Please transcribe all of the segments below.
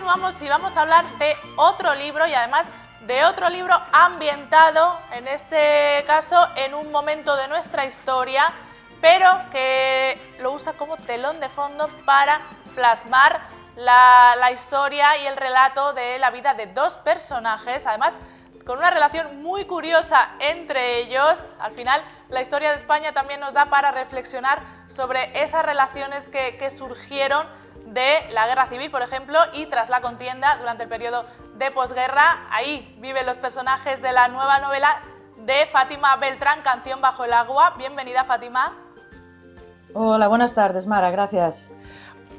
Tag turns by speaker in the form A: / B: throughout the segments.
A: continuamos y vamos a hablar de otro libro y además de otro libro ambientado, en este caso, en un momento de nuestra historia, pero que lo usa como telón de fondo para plasmar la historia y el relato de la vida de dos personajes, además con una relación muy curiosa entre ellos. Al final, la historia de España también nos da para reflexionar sobre esas relaciones que surgieron de la Guerra Civil, por ejemplo, y tras la contienda durante el periodo de posguerra. Ahí viven los personajes de la nueva novela de Fátima Beltrán, Canción bajo el agua. Bienvenida, Fátima.
B: Hola, buenas tardes, Mara, gracias.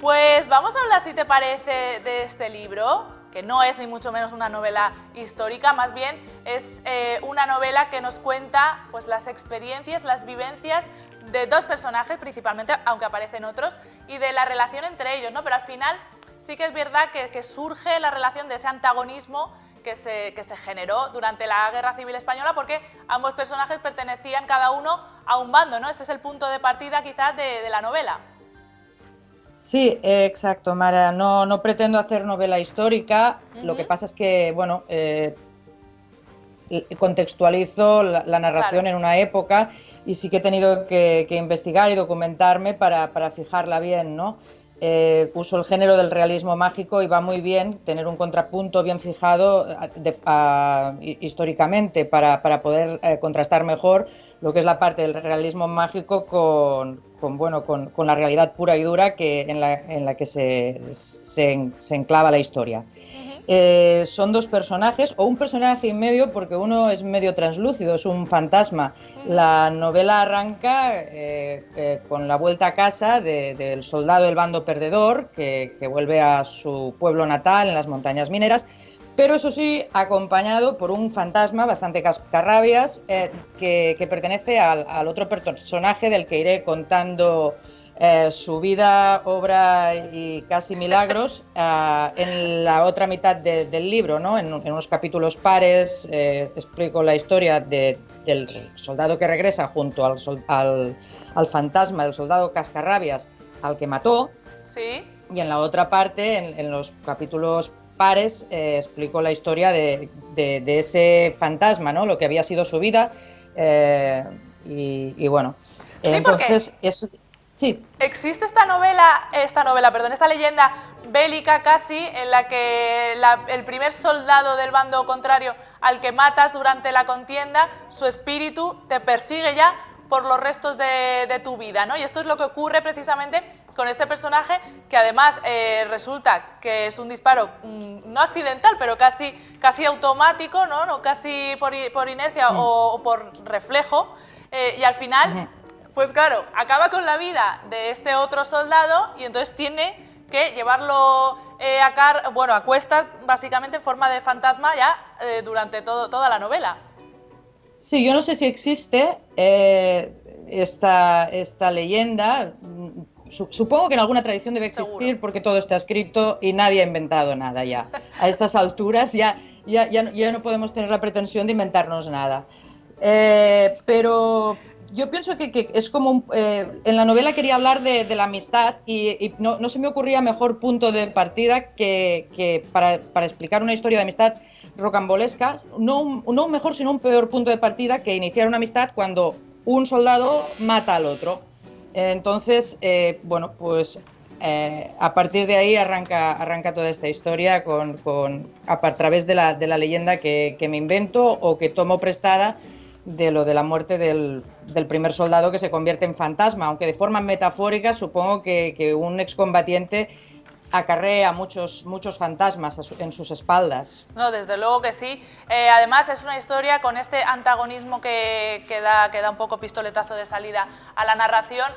A: Pues vamos a hablar, si te parece, de este libro, que no es ni mucho menos una novela histórica, más bien es una novela que nos cuenta pues, las experiencias, las vivencias de dos personajes principalmente, aunque aparecen otros, y de la relación entre ellos, ¿no? Pero al final sí que es verdad que surge la relación de ese antagonismo que se generó durante la Guerra Civil Española, porque ambos personajes pertenecían cada uno a un bando, ¿no? Este es el punto de partida quizás de la novela.
B: Sí, exacto, Mara. No pretendo hacer novela histórica. Lo que pasa es que, bueno, contextualizo la narración en una época y sí que he tenido que investigar y documentarme para fijarla bien, ¿no? Uso el género del realismo mágico y va muy bien tener un contrapunto bien fijado históricamente para poder contrastar mejor lo que es la parte del realismo mágico con la realidad pura y dura en la que se enclava la historia. Son dos personajes, o un personaje y medio, porque uno es medio translúcido, es un fantasma. La novela arranca con la vuelta a casa del soldado del bando perdedor, que vuelve a su pueblo natal en las montañas mineras, pero eso sí, acompañado por un fantasma bastante cascarrabias que pertenece al otro personaje del que iré contando su vida, obra y casi milagros en la otra mitad del libro, ¿no? En unos capítulos pares explico la historia del soldado que regresa junto al fantasma del soldado cascarrabias al que mató.
A: ¿Sí? Y
B: en la otra parte, en los capítulos pares, explico la historia de ese fantasma, ¿no? Lo que había sido su vida y bueno,
A: sí,
B: entonces es... Sí.
A: Existe esta leyenda bélica casi, en la que el primer soldado del bando contrario al que matas durante la contienda, su espíritu te persigue ya por los restos de tu vida, ¿no? Y esto es lo que ocurre precisamente con este personaje, que además resulta que es un disparo no accidental, pero casi automático, ¿no? Casi por inercia o por reflejo, y al final... Pues claro, acaba con la vida de este otro soldado y entonces tiene que llevarlo a cuestas, básicamente en forma de fantasma ya durante toda la novela.
B: Sí, yo no sé si existe esta leyenda. Supongo que en alguna tradición debe existir. Seguro. Porque todo está escrito y nadie ha inventado nada ya. A estas alturas ya no podemos tener la pretensión de inventarnos nada. Pero... yo pienso que es como... en la novela quería hablar de la amistad y no se me ocurría mejor punto de partida que para explicar una historia de amistad rocambolesca, no un mejor sino un peor punto de partida que iniciar una amistad cuando un soldado mata al otro. Entonces, bueno, pues a partir de ahí arranca toda esta historia a través de la leyenda que me invento o que tomo prestada de lo de la muerte del primer soldado que se convierte en fantasma, aunque de forma metafórica supongo que un excombatiente acarrea muchos fantasmas en sus espaldas.
A: No, desde luego que sí. Además es una historia con este antagonismo que da un poco pistoletazo de salida a la narración.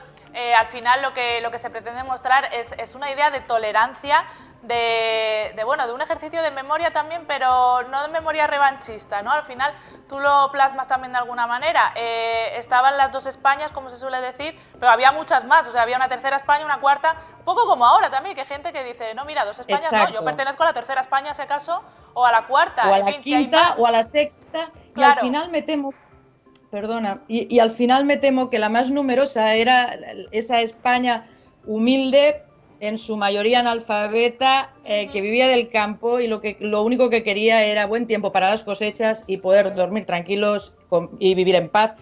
A: Al final lo que se pretende mostrar es una idea de tolerancia, de un ejercicio de memoria también, pero no de memoria revanchista, ¿no? Al final tú lo plasmas también de alguna manera. Estaban las dos Españas, como se suele decir, pero había muchas más, o sea, había una tercera España, una cuarta, un poco como ahora también, que hay gente que dice, no, mira, dos Españas. Exacto. No, yo pertenezco a la tercera España, si acaso, o a la cuarta.
B: O a la quinta, o a la sexta, claro. Y al final me temo... Perdona, al final me temo que la más numerosa era esa España humilde en su mayoría analfabeta, que vivía del campo y lo único que quería era buen tiempo para las cosechas y poder dormir tranquilos y vivir en paz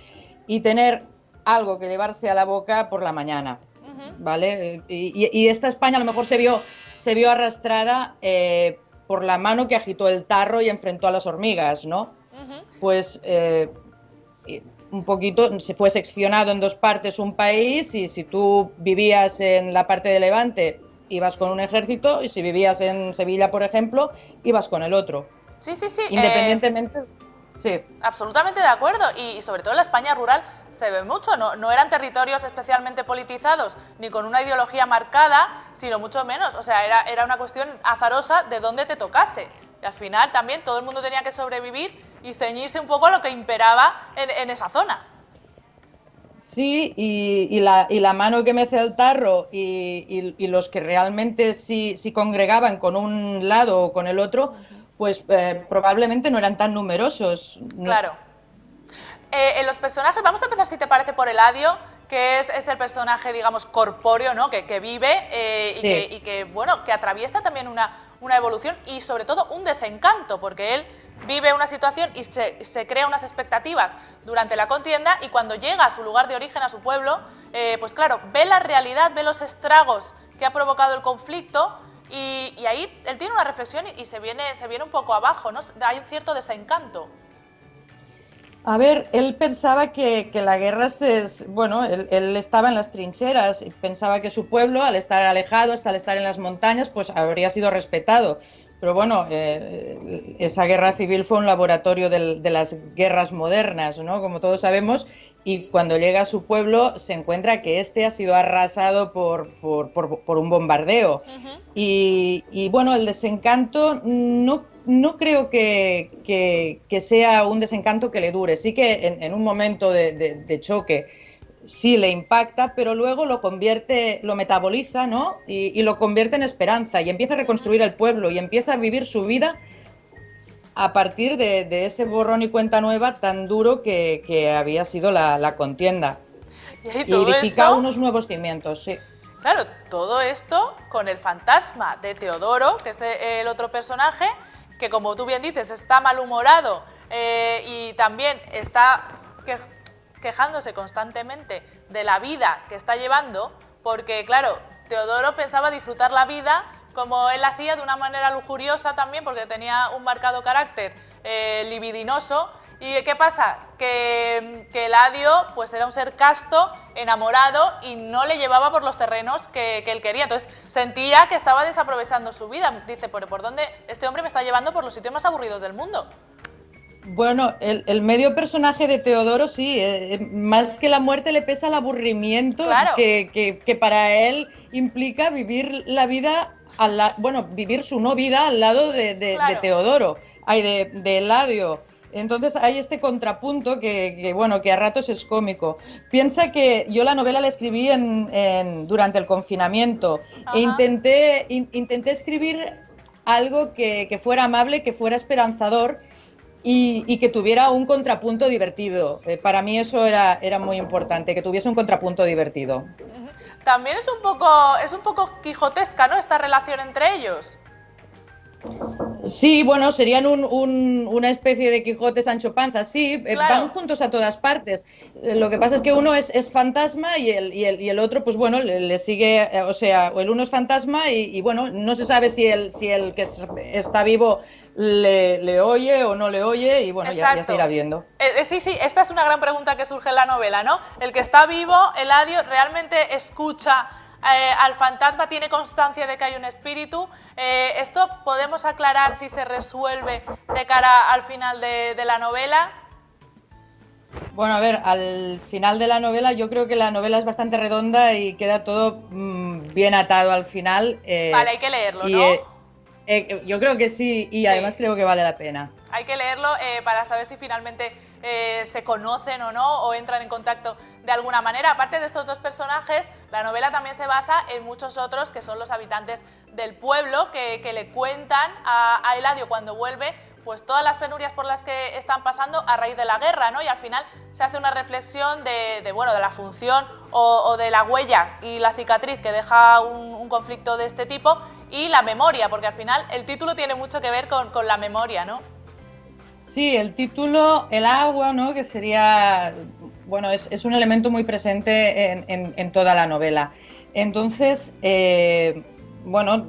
B: y tener algo que llevarse a la boca por la mañana, ¿vale? Y esta España a lo mejor se vio arrastrada por la mano que agitó el tarro y enfrentó a las hormigas, ¿no? Pues un poquito, se fue seccionado en dos partes un país y si tú vivías en la parte de Levante ibas con un ejército y si vivías en Sevilla, por ejemplo, ibas con el otro.
A: Sí, sí, sí.
B: Independientemente... Sí.
A: Absolutamente de acuerdo y sobre todo en la España rural se ve mucho, no eran territorios especialmente politizados ni con una ideología marcada, sino mucho menos, o sea, era una cuestión azarosa de dónde te tocase. Y al final también todo el mundo tenía que sobrevivir y ceñirse un poco a lo que imperaba en esa zona.
B: Sí, y la mano que mece el tarro y los que realmente sí congregaban con un lado o con el otro, pues probablemente no eran tan numerosos.
A: Claro. En los personajes, vamos a empezar, si te parece, por Eladio, que es el personaje, digamos, corpóreo, ¿no? Que vive
B: Sí.
A: y que, bueno, que atraviesa también una evolución y sobre todo un desencanto, porque él vive una situación y se crea unas expectativas durante la contienda y cuando llega a su lugar de origen, a su pueblo, pues claro, ve la realidad, ve los estragos que ha provocado el conflicto y ahí él tiene una reflexión y se viene un poco abajo, ¿no? Hay un cierto desencanto.
B: A ver, él pensaba que la guerra bueno, él estaba en las trincheras y pensaba que su pueblo, al estar alejado, hasta al estar en las montañas, pues habría sido respetado. Pero bueno, esa guerra civil fue un laboratorio de las guerras modernas, ¿no? Como todos sabemos, y cuando llega a su pueblo se encuentra que este ha sido arrasado por un bombardeo. Y bueno, el desencanto no creo que sea un desencanto que le dure. Sí que en un momento de choque sí le impacta, pero luego lo convierte, lo metaboliza, ¿no? Y lo convierte en esperanza y empieza a reconstruir el pueblo y empieza a vivir su vida a partir de ese borrón y cuenta nueva tan duro que había sido la contienda.
A: Y
B: Y edifica unos nuevos cimientos, sí.
A: Claro, todo esto con el fantasma de Teodoro, que es el otro personaje, que como tú bien dices, está malhumorado y también está quejándose constantemente de la vida que está llevando, porque claro, Teodoro pensaba disfrutar la vida como él hacía, de una manera lujuriosa también, porque tenía un marcado carácter libidinoso. ¿Y qué pasa? Que Eladio pues era un ser casto, enamorado y no le llevaba por los terrenos que él quería. Entonces sentía que estaba desaprovechando su vida. Dice, ¿por dónde este hombre me está llevando por los sitios más aburridos del mundo?
B: Bueno, el medio personaje de Teodoro sí, más que la muerte le pesa el aburrimiento,
A: claro,
B: que para él implica vivir la vida, bueno, vivir su no vida al lado
A: claro.
B: de Teodoro, de Eladio. Entonces hay este contrapunto bueno, que a ratos es cómico. Piensa que yo la novela la escribí durante el confinamiento.
A: Ajá.
B: E intenté escribir algo que fuera amable, que fuera esperanzador y que tuviera un contrapunto divertido. Para mí eso era muy importante, que tuviese un contrapunto divertido.
A: También es un poco quijotesca, ¿no?, esta relación entre ellos.
B: Sí, bueno, serían una especie de Quijote Sancho Panza, sí,
A: claro.
B: Van juntos a todas partes. Lo que pasa es que uno es fantasma y el otro, pues bueno, le sigue, o sea, el uno es fantasma y bueno, no se sabe si el que está vivo le oye o no le oye y bueno, ya se irá viendo.
A: Sí, esta es una gran pregunta que surge en la novela, ¿no? El que está vivo, Eladio, ¿realmente escucha al fantasma? ¿Tiene constancia de que hay un espíritu? ¿Esto podemos aclarar si se resuelve de cara al final de la novela?
B: Bueno, a ver, al final de la novela yo creo que la novela es bastante redonda y queda todo bien atado al final.
A: Vale, hay que leerlo, ¿no?
B: Yo creo que sí y además creo que vale la pena.
A: Hay que leerlo para saber si finalmente se conocen o no, o entran en contacto de alguna manera. Aparte de estos dos personajes, la novela también se basa en muchos otros que son los habitantes del pueblo que le cuentan a Eladio cuando vuelve pues todas las penurias por las que están pasando a raíz de la guerra, ¿no? Y al final se hace una reflexión de la función o de la huella y la cicatriz que deja un conflicto de este tipo, y la memoria, porque al final el título tiene mucho que ver con la memoria, ¿no?
B: Sí, el título, el agua, ¿no? Que sería, bueno, es un elemento muy presente en toda la novela. Entonces, bueno,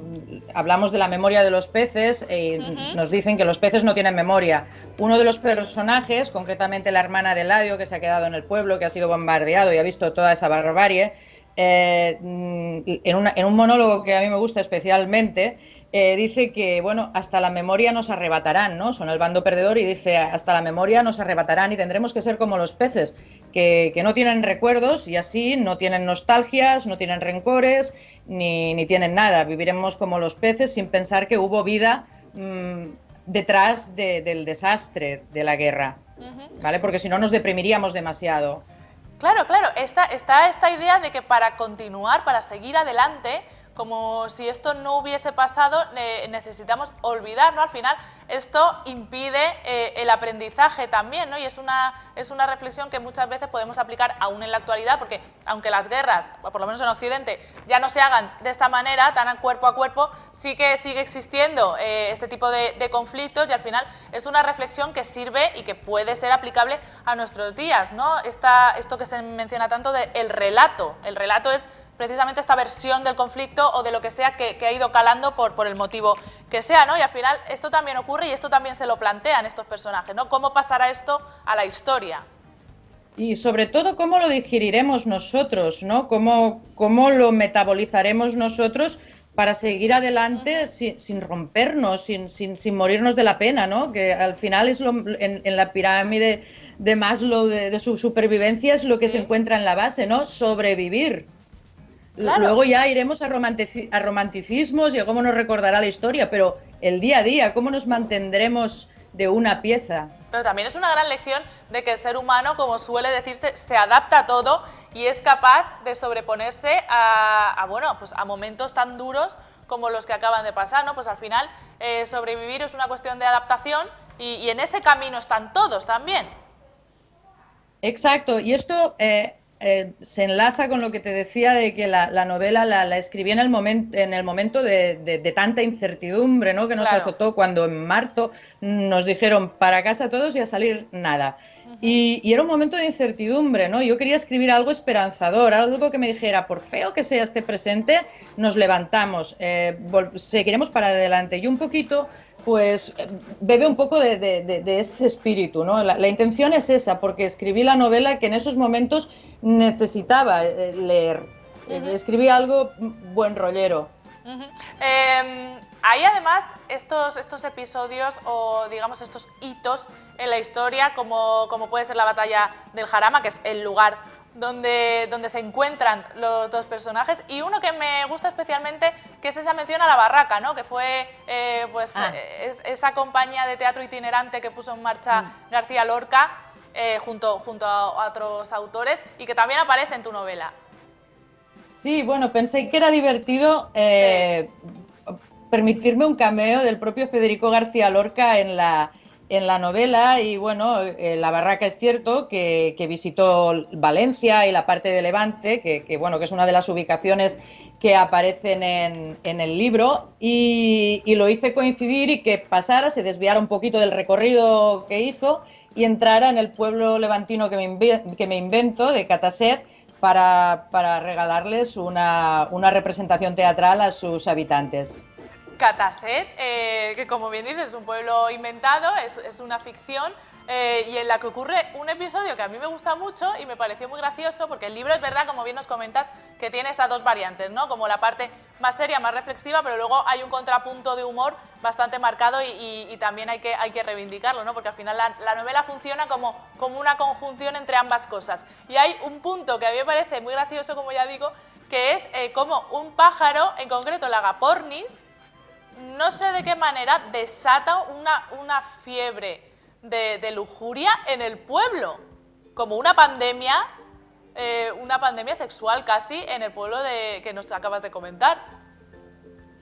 B: hablamos de la memoria de los peces y nos dicen que los peces no tienen memoria. Uno de los personajes, concretamente la hermana de Eladio, que se ha quedado en el pueblo, que ha sido bombardeado y ha visto toda esa barbarie, en un monólogo que a mí me gusta especialmente, dice que, bueno, hasta la memoria nos arrebatarán, ¿no? Son el bando perdedor y dice, hasta la memoria nos arrebatarán y tendremos que ser como los peces, que no tienen recuerdos y así no tienen nostalgias, no tienen rencores, ni tienen nada. Viviremos como los peces sin pensar que hubo vida detrás del desastre de la guerra, ¿vale? Porque si no nos deprimiríamos demasiado.
A: Claro, claro, está esta idea de que para continuar, para seguir adelante, como si esto no hubiese pasado, necesitamos olvidar, ¿no? Al final esto impide el aprendizaje también, ¿no? Y es una reflexión que muchas veces podemos aplicar aún en la actualidad, porque aunque las guerras, por lo menos en Occidente, ya no se hagan de esta manera, tan a cuerpo, sí que sigue existiendo este tipo de conflictos, y al final es una reflexión que sirve y que puede ser aplicable a nuestros días, ¿no? Esto que se menciona tanto de el relato es precisamente esta versión del conflicto o de lo que sea que ha ido calando por el motivo que sea, ¿no? Y al final esto también ocurre y esto también se lo plantean estos personajes, ¿no? ¿Cómo pasará esto a la historia?
B: Y sobre todo, ¿cómo lo digeriremos nosotros, ¿no? ¿Cómo lo metabolizaremos nosotros para seguir adelante sin rompernos, sin morirnos de la pena, ¿no? Que al final es en la pirámide de Maslow de su supervivencia es lo que se encuentra en la base, ¿no? Sobrevivir. Claro. Luego ya iremos a romanticismos y a cómo nos recordará la historia, pero el día a día, ¿cómo nos mantendremos de una pieza?
A: Pero también es una gran lección de que el ser humano, como suele decirse, se adapta a todo y es capaz de sobreponerse a momentos tan duros como los que acaban de pasar, ¿no? Pues al final sobrevivir es una cuestión de adaptación y en ese camino están todos también.
B: Exacto, y esto se enlaza con lo que te decía de que la novela la escribí en el momento de tanta incertidumbre, ¿no? Que nos azotó cuando en marzo nos dijeron para casa todos y a salir nada. Y era un momento de incertidumbre, ¿no? Yo quería escribir algo esperanzador, algo que me dijera, por feo que sea este presente, nos levantamos, seguiremos para adelante. Y un poquito pues bebe un poco de ese espíritu, ¿no? La intención es esa, porque escribí la novela que en esos momentos necesitaba leer. Escribí algo buen rollero.
A: Hay además estos episodios o digamos estos hitos en la historia, como puede ser la batalla del Jarama, que es el lugar donde se encuentran los dos personajes, y uno que me gusta especialmente, que es esa mención a la barraca, ¿no? Que fue esa compañía de teatro itinerante que puso en marcha García Lorca junto a otros autores y que también aparece en tu novela.
B: Sí, bueno, pensé que era divertido permitirme un cameo del propio Federico García Lorca en la novela y bueno, la barraca es cierto que visitó Valencia y la parte de Levante, que bueno, que es una de las ubicaciones que aparecen en el libro y lo hice coincidir y que pasara, se desviara un poquito del recorrido que hizo y entrara en el pueblo levantino que me invento, de Cataset, para regalarles una representación teatral a sus habitantes.
A: Cataset, que como bien dices es un pueblo inventado, es una ficción y en la que ocurre un episodio que a mí me gusta mucho y me pareció muy gracioso porque el libro es verdad, como bien nos comentas, que tiene estas dos variantes, ¿no? Como la parte más seria, más reflexiva, pero luego hay un contrapunto de humor bastante marcado y también hay que reivindicarlo, ¿no? Porque al final la novela funciona como una conjunción entre ambas cosas. Y hay un punto que a mí me parece muy gracioso, como ya digo, que es como un pájaro, en concreto el agapornis, no sé de qué manera desata una fiebre de lujuria en el pueblo, como una pandemia sexual casi en el pueblo que nos acabas de comentar.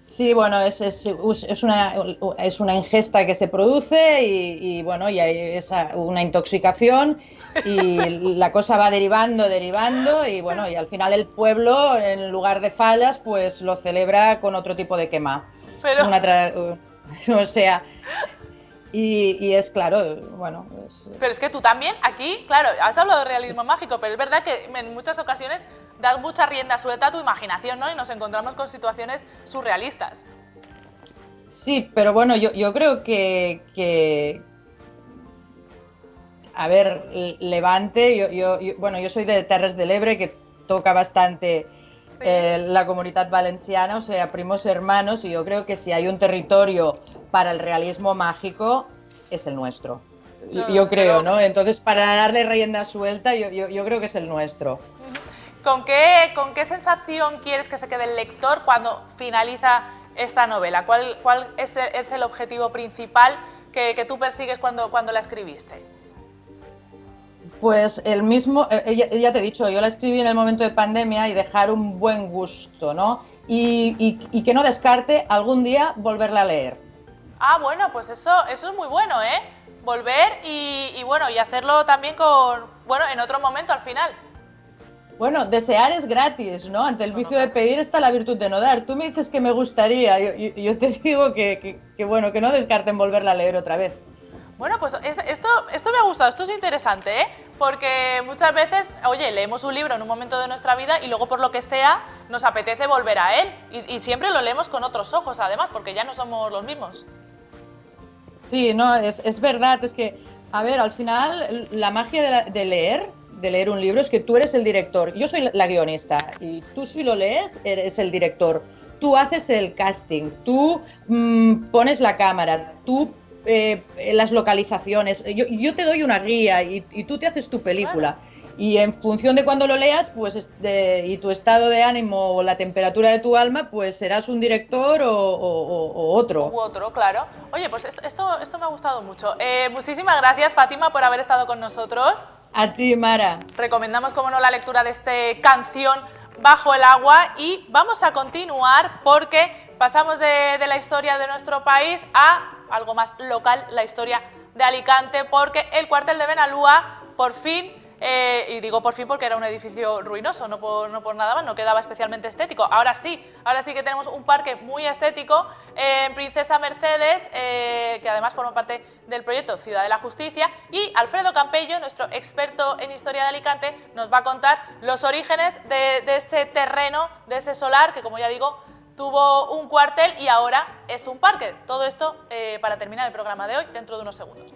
B: Sí, bueno, es una ingesta que se produce bueno, y hay una intoxicación y la cosa va derivando y bueno, y al final el pueblo, en lugar de fallas, pues lo celebra con otro tipo de quema.
A: Pero,
B: O sea, y es claro, bueno,
A: pero es que tú también aquí, claro, has hablado de realismo mágico, pero es verdad que en muchas ocasiones das mucha rienda suelta a tu imaginación, ¿no? Y nos encontramos con situaciones surrealistas.
B: sí, pero bueno, yo creo a ver, Levante, bueno, yo soy de Terres de l'Ebre, que toca bastante
A: Sí.
B: la comunidad valenciana, o sea, primos hermanos, y yo creo que si hay un territorio para el realismo mágico, es el nuestro. Yo
A: Desde luego
B: creo,
A: que
B: ¿no?
A: sí.
B: Entonces, para darle rienda suelta, yo creo que es el nuestro.
A: ¿Con qué sensación quieres que se quede el lector cuando finaliza esta novela? ¿Cuál es el objetivo principal que tú persigues cuando la escribiste?
B: Pues el mismo, ya te he dicho, yo la escribí en el momento de pandemia y dejar un buen gusto, ¿no? Y que no descarte algún día volverla a leer.
A: Ah, bueno, pues eso es muy bueno, ¿eh? Volver y bueno, y hacerlo también bueno, en otro momento al final.
B: Bueno, desear es gratis, ¿no? Ante el
A: No, no,
B: vicio de
A: claro.
B: pedir está la virtud de no dar. Tú me dices que me gustaría, yo te digo bueno, que no descarten volverla a leer otra vez.
A: Bueno, pues esto me ha gustado, esto es interesante, ¿eh? Porque muchas veces, oye, leemos un libro en un momento de nuestra vida y luego por lo que sea nos apetece volver a él. Y siempre lo leemos con otros ojos, además, porque ya no somos los mismos.
B: Sí, no, es verdad, es que, a ver, al final la magia de leer un libro es que tú eres el director, yo soy la guionista y tú si lo lees eres el director, tú haces el casting, tú pones la cámara, tú las localizaciones, yo te doy una guía y tú te haces tu película.
A: Claro.
B: Y en función de cuando lo leas, pues y tu estado de ánimo o la temperatura de tu alma, pues serás un director o otro.
A: U otro, claro. Oye, pues esto me ha gustado mucho. Muchísimas gracias, Fátima, por haber estado con nosotros.
B: A ti, Mara.
A: Recomendamos, como no, la lectura de esta canción Bajo el agua y vamos a continuar porque pasamos de la historia de nuestro país a algo más local, la historia de Alicante, porque el cuartel de Benalúa por fin, y digo por fin porque era un edificio ruinoso, no por nada más, no quedaba especialmente estético. Ahora sí que tenemos un parque muy estético en Princesa Mercedes, que además forma parte del proyecto Ciudad de la Justicia, y Alfredo Campello, nuestro experto en historia de Alicante, nos va a contar los orígenes de ese terreno, de ese solar, que como ya digo, tuvo un cuartel y ahora es un parque. Todo esto para terminar el programa de hoy dentro de unos segundos.